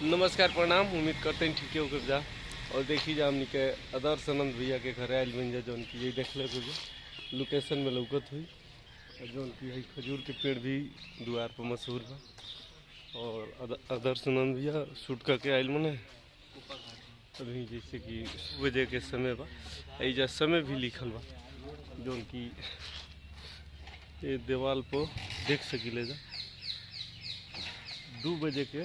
नमस्कार प्रणाम। उम्मीद करते हैं ठीक होकर जा। और देखी जा हमनी के आदर्श आनंद भैया के घर आयल बन जा जौन की यही देख ले लोकेशन में लौकत हुई जौन की यही खजूर के पेड़ भी द्वार पर मशहूर बा। और आदर्श आनंद भैया शूट करके आयल मने अभी जैसे कि बजे के समय बा। एजा समय भी लिखल बा जौन की ये दीवार पर देख सकिले जा 2 बजे के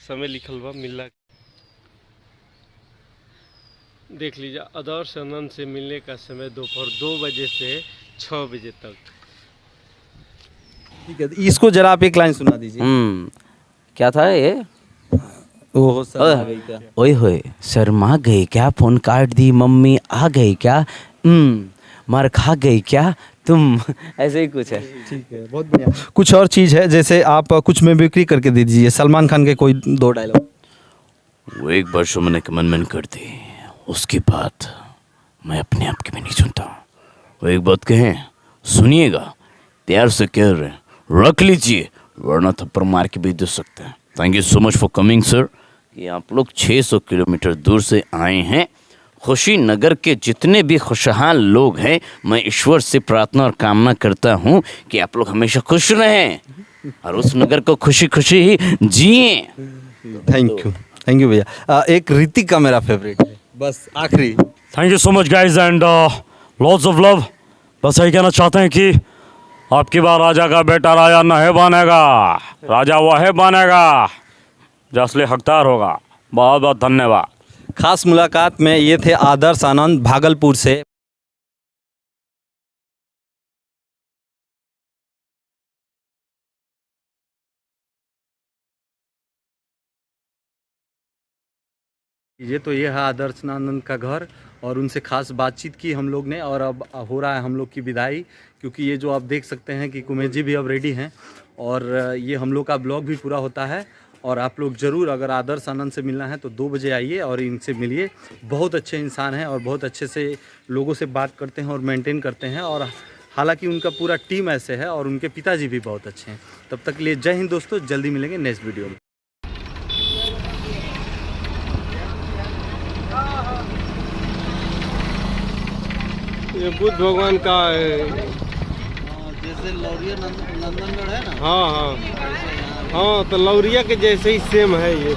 समय लिखल बा। मिलना देख लीजिए आदर्श आनंद से मिलने का समय दोपहर 2 बजे से 6 बजे तक। ठीक है, इसको जरा आप एक लाइन सुना दीजिए। क्या था ये? ओह सर आ गई क्या? ओए होए शर्मा गए क्या? फोन काट दी मम्मी आ गई क्या? मार खा गई क्या तुम? ऐसे ही कुछ है। ठीक है, बहुत बढ़िया। कुछ और चीज़ है, जैसे आप कुछ में बिक्री करके दे दीजिए। सलमान खान के कोई 2 डायलॉग। वो एक बार शो मैंने कमेंटमेंट कर दी, उसके बाद मैं अपने आप की भी नहीं सुनता। वो एक बात कहें, सुनिएगा, प्यार से कह रहे हैं, रख लीजिए वरना थप्पड़ मार के भी दे सकते हैं। Thank you so much for coming sir. कि आप लोग 600 किलोमीटर दूर से आए हैं। खुशी नगर के जितने भी खुशहाल लोग हैं, मैं ईश्वर से प्रार्थना और कामना करता हूं कि आप लोग हमेशा खुश रहें और उस नगर को खुशी खुशी ही जिए। थैंक यू भैया। एक ऋतिक का मेरा फेवरेट है, बस आखिरी। Thank you so much guys and lots of love. बस यही कहना चाहते हैं कि आपकी बार राजा का बेटा राजा नहीं बनेगा, राजा वह बनेगा जो असली हकदार होगा। बहुत बहुत धन्यवाद। खास मुलाकात में ये थे आदर्श आनंद भागलपुर से। ये है आदर्श आनंद का घर और उनसे खास बातचीत की हम लोग ने। और अब हो रहा है हम लोग की विदाई, क्योंकि ये जो आप देख सकते हैं कि कुमेश जी भी अब रेडी हैं और ये हम लोग का ब्लॉग भी पूरा होता है। और आप लोग ज़रूर अगर आदर्श आनंद से मिलना है तो 2 बजे आइए और इनसे मिलिए। बहुत अच्छे इंसान हैं और बहुत अच्छे से लोगों से बात करते हैं और मेंटेन करते हैं। और हालांकि उनका पूरा टीम ऐसे है और उनके पिताजी भी बहुत अच्छे हैं। तब तक के लिए जय हिंद दोस्तों, जल्दी मिलेंगे नेक्स्ट वीडियो में। ये बुद्ध भगवान का है। जैसे लौरिया नंदनगढ़ है ना। हाँ हाँ हाँ, तो लौरिया के जैसे ही सेम है ये।